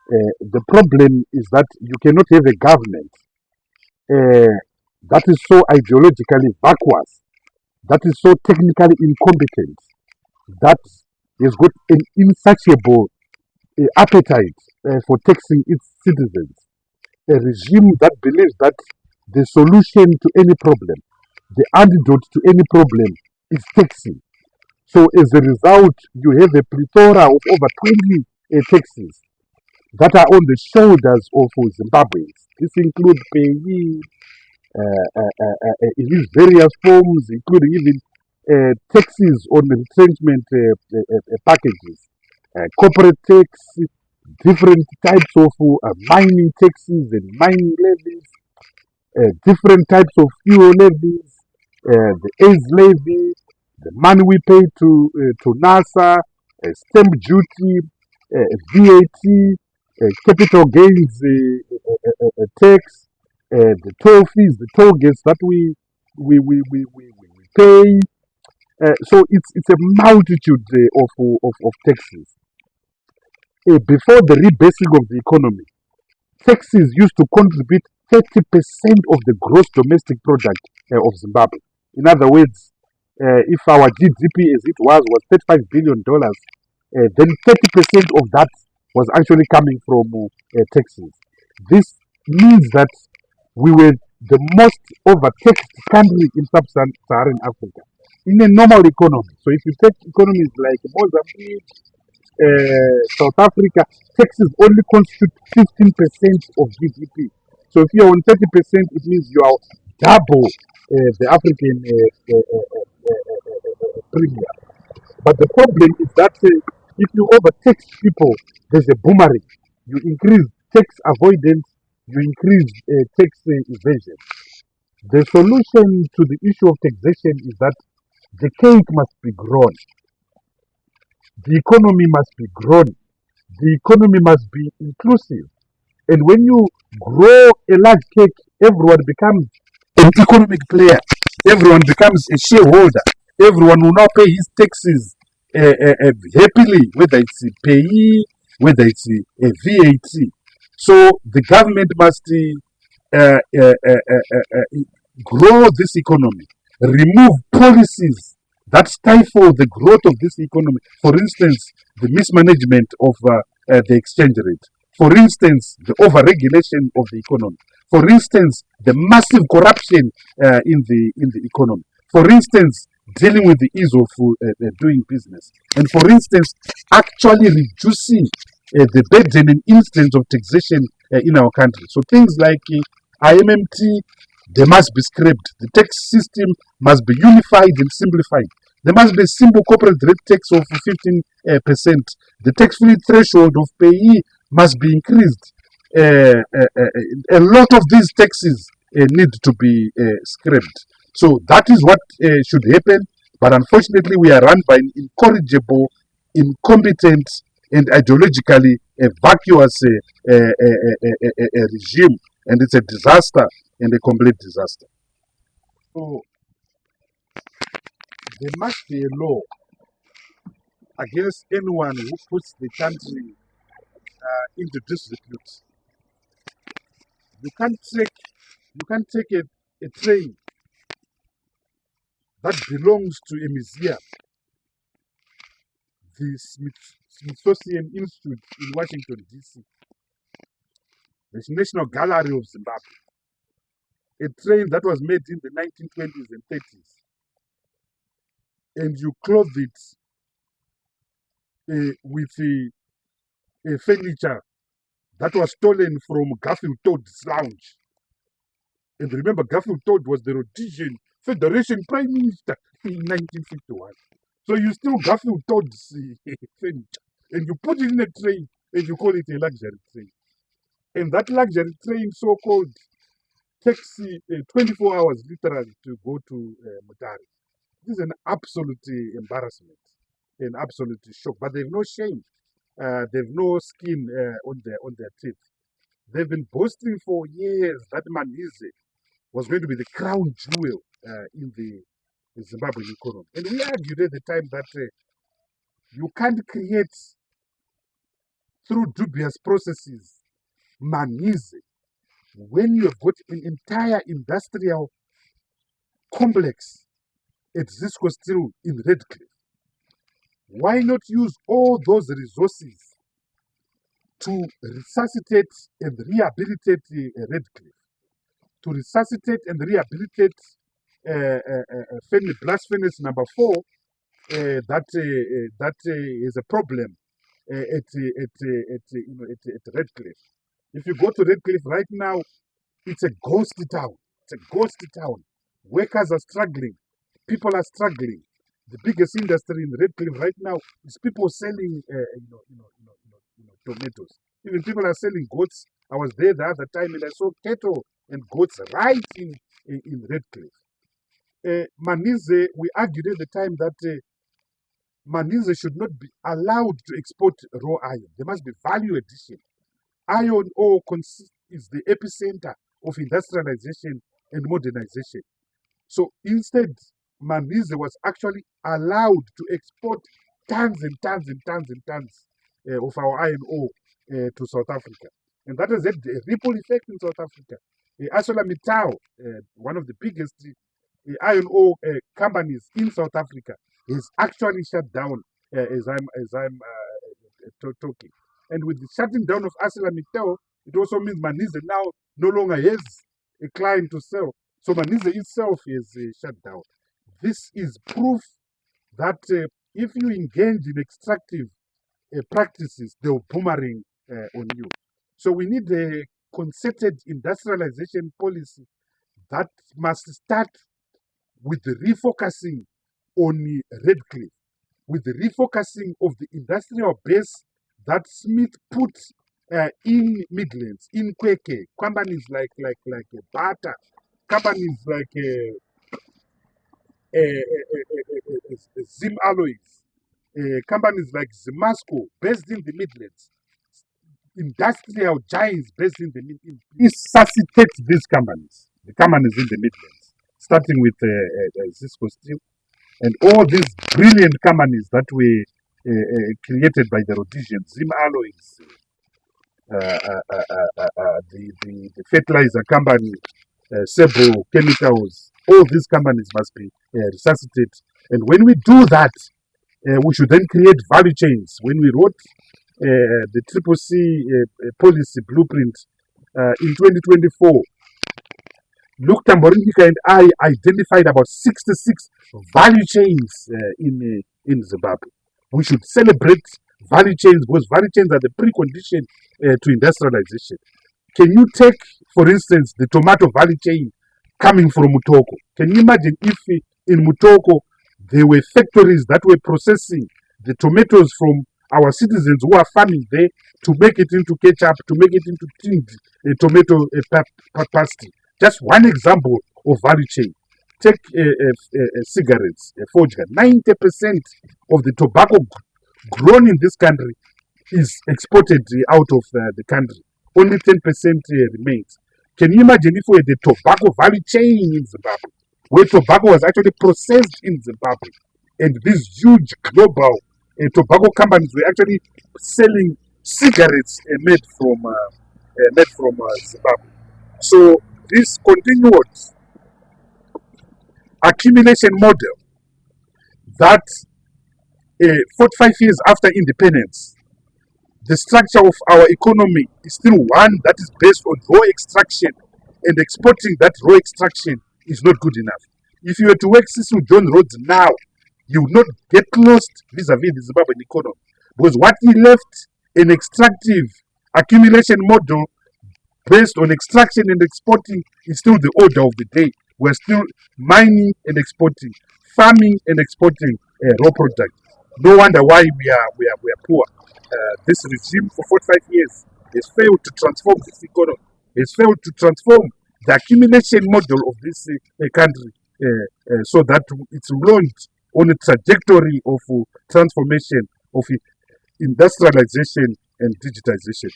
The problem is that you cannot have a government uh, that is so ideologically backwards, that is so technically incompetent, that has got an insatiable appetite for taxing its citizens. A regime that believes that the solution to any problem, the antidote to any problem, is taxing. So as a result, you have a plethora of over 20 taxes that are on the shoulders of Zimbabweans. This includes payee in its various forms, including even taxes on retrenchment packages, corporate tax, different types of mining taxes and mining levies, different types of fuel levies, the AIDS levy, the money we pay to NASA, stamp duty, VAT, capital gains tax, the toll fees, the toll gates that we pay. So it's a multitude of taxes. Before the rebasing of the economy, taxes used to contribute 30% of the gross domestic product of Zimbabwe. In other words, if our GDP as it was $35 billion, then 30% of that was actually coming from taxes. This means that we were the most overtaxed country in sub-Saharan Africa in a normal economy. So if you take economies like Mozambique, South Africa, taxes only constitute 15% of GDP. So if you're on 30%, it means you are double the African premium. But the problem is that if you overtax people, there's a boomerang. You increase tax avoidance, you increase tax evasion. The solution to the issue of taxation is that the cake must be grown, the economy must be grown, the economy must be inclusive. And when you grow a large cake, everyone becomes an economic player. Everyone becomes a shareholder. Everyone will now pay his taxes happily, whether it's a payee, whether it's a VAT. So the government must grow this economy, remove policies that stifle the growth of this economy. For instance, the mismanagement of the exchange rate. For instance, the overregulation of the economy. For instance, the massive corruption in the economy. For instance, dealing with the ease of doing business. And for instance, actually reducing the burden and incidence of taxation in our country. So things like IMMT, they must be scrapped. The tax system must be unified and simplified. There must be a simple corporate rate tax of 15%. The tax-free threshold of payee must be increased. A lot of these taxes need to be scrapped. So that is what should happen. But unfortunately, we are run by an incorrigible, incompetent, and ideologically vacuous regime. And it's a disaster and a complete disaster. So there must be a law against anyone who puts the country into disrepute. You can't take a train that belongs to a museum, the Smithsonian Institute in Washington, D.C., the National Gallery of Zimbabwe, a train that was made in the 1920s and 30s, and you clothe it with a furniture that was stolen from Garfield Todd's lounge. And remember, Garfield Todd was the Rhodesian Federation Prime Minister in 1951. So you steal Garfield Todd's furniture and you put it in a train and you call it a luxury train. And that luxury train, so-called, takes 24 hours literally to go to Mutare. This is an absolute embarrassment, an absolute shock. But they have no shame. They have no skin on their teeth. They've been boasting for years that Manize was going to be the crown jewel in the Zimbabwean economy. And we argued at the time that you can't create through dubious processes. Manize, when you have got an entire industrial complex at Cisco Steel in Redcliffe, why not use all those resources to resuscitate and rehabilitate Redcliffe, to resuscitate and rehabilitate blast furnace number 4 that is a problem at Redcliffe. If you go to Redcliffe right now, it's a ghost town. It's a ghost town. Workers are struggling. People are struggling. The biggest industry in Redcliffe right now is people selling, tomatoes. Even people are selling goats. I was there the other time and I saw cattle and goats right in Redcliffe. Manize, we argued at the time that Manize should not be allowed to export raw iron. There must be value addition. Iron ore is the epicenter of industrialization and modernization. So instead, Manize was actually allowed to export tons and tons and tons and tons of our iron ore to South Africa. And that has had a ripple effect in South Africa. ArcelorMittal, one of the biggest iron ore companies in South Africa, is actually shut down as I'm talking. And with the shutting down of ArcelorMittal, it also means Manize now no longer has a client to sell. So Manize itself is shut down. This is proof that if you engage in extractive practices, they will boomerang on you. So we need a concerted industrialization policy that must start with the refocusing on Redcliffe, with the refocusing of the industrial base that Smith put in Midlands, in Kweke, companies like Bata, companies like Zim Alloys, companies like Zimasco, based in the Midlands, industrial giants based in the Midlands. Resuscitate these companies, the companies in the Midlands, starting with Cisco Steel, and all these brilliant companies that were created by the Rhodesians, Zim Alloys, the fertilizer company, Sebo Chemicals, all these companies must be resuscitated. And when we do that, we should then create value chains. When we wrote the Triple C policy blueprint in 2024, Luke Tamborinka and I identified about 66 value chains in Zimbabwe. We should celebrate value chains because value chains are the precondition to industrialization. Can you take, for instance, the tomato value chain coming from Mutoko? Can you imagine if in Mutoko there were factories that were processing the tomatoes from our citizens who are farming there to make it into ketchup, to make it into tinned tomato pasty? Just one example of value chain. Take cigarettes, Forger. 90% of the tobacco grown in this country is exported out of the country. Only 10% remains. Can you imagine if we had the tobacco value chain in Zimbabwe, where tobacco was actually processed in Zimbabwe, and these huge global tobacco companies were actually selling cigarettes made from Zimbabwe. So this continued accumulation model that 45 years after independence, the structure of our economy is still one that is based on raw extraction, and exporting that raw extraction is not good enough. If you were to work Cecil John roads now, you would not get lost vis-a-vis the Zimbabwean economy, because what he left, an extractive accumulation model based on extraction and exporting, is still the order of the day. We're still mining and exporting, farming and exporting raw products. No wonder why we are poor. This regime for 45 years has failed to transform this economy, has failed to transform the accumulation model of this country so that it's launched on a trajectory of transformation, of industrialization and digitization.